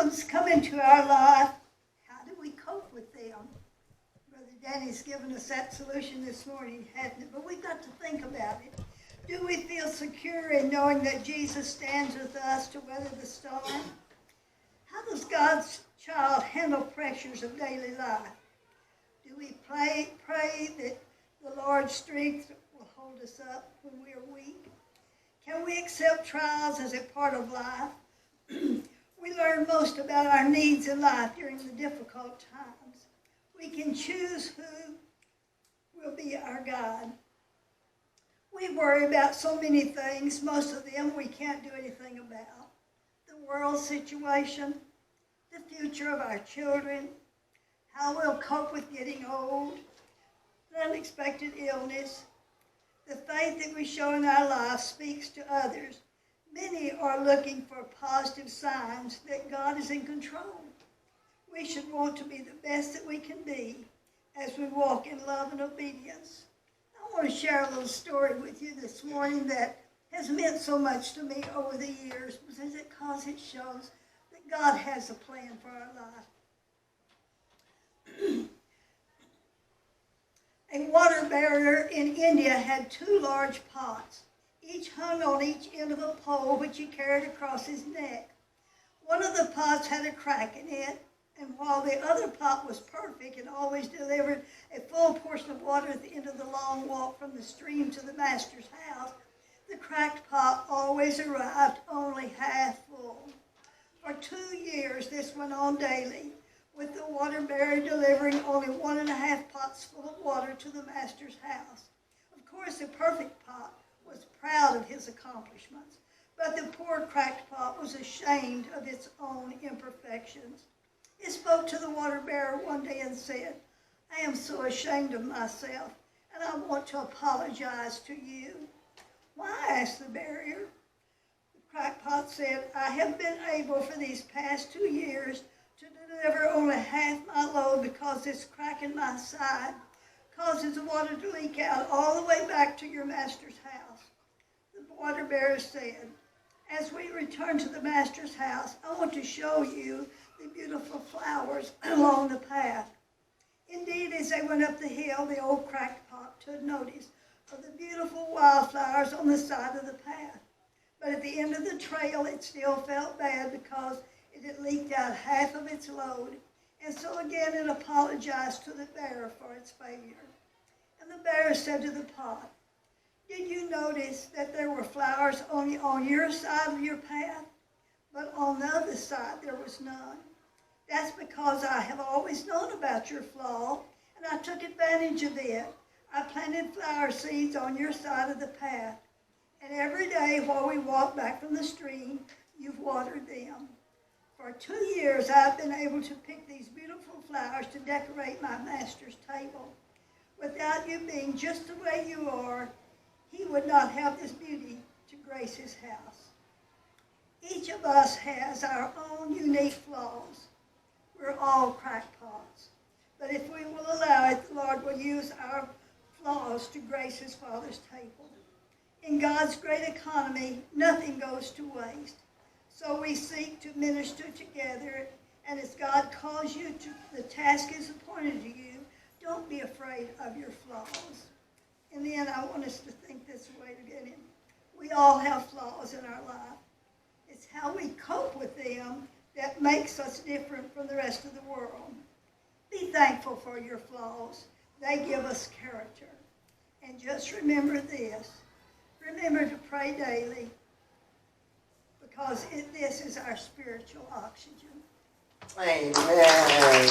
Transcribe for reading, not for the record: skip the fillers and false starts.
problems come into our life, how do we cope with them? Brother Danny's given us that solution this morning, hasn't it? But we've got to think about it. Do we feel secure in knowing that Jesus stands with us to weather the storm? How does God's child handle pressures of daily life? Do we pray that the Lord's strength will hold us up when we are weak? Can we accept trials as a part of life? We learn most about our needs in life during the difficult times. We can choose who will be our guide. We worry about so many things, most of them we can't do anything about. The world situation, the future of our children, how we'll cope with getting old, the unexpected illness. The faith that we show in our lives speaks to others. Many are looking for positive signs that God is in control. We should want to be the best that we can be as we walk in love and obedience. I want to share a little story with you this morning that has meant so much to me over the years because it shows that God has a plan for our life. A water barrier in India had two large pots, each hung on each end of a pole which he carried across his neck. One of the pots had a crack in it, and while the other pot was perfect and always delivered a full portion of water at the end of the long walk from the stream to the master's house, the cracked pot always arrived only half full. For 2 years this went on daily, with the water barrier delivering only 1.5 pots full of water to the master's house. Of course, the perfect pot was proud of his accomplishments, but the poor cracked pot was ashamed of its own imperfections. It spoke to the water bearer one day and said, "I am so ashamed of myself, and I want to apologize to you." "Why?" asked the barrier. The cracked pot said, "I have been able for these past 2 years to deliver only half my load because this crack in my side causes the water to leak out all the way back to your master's house." The water bearer said, "As we return to the master's house, I want to show you the beautiful flowers along the path." Indeed, as they went up the hill, the old cracked pot took notice of the beautiful wildflowers on the side of the path. But at the end of the trail, it still felt bad because it had leaked out half of its load, and so again it apologized to the bearer for its failure. And the bearer said to the pot, "Did you notice that there were flowers only on your side of your path, but on the other side there was none? That's because I have always known about your flaw, and I took advantage of it. I planted flower seeds on your side of the path, and every day while we walked back from the stream, you've watered them. For 2 years I've been able to pick these beautiful flowers to decorate my master's table. Without you being just the way you are, he would not have this beauty to grace his house." Each of us has our own unique flaws. We're all cracked pots. But if we will allow it, the Lord will use our flaws to grace his Father's table. In God's great economy, nothing goes to waste. So we seek to minister together, and as God calls you to the task is appointed to you, don't be afraid of your flaws. In the end, I want us to think this way together. We all have flaws in our life. It's how we cope with them that makes us different from the rest of the world. Be thankful for your flaws. They give us character. And just remember this. Remember to pray daily, because this is our spiritual oxygen. Amen.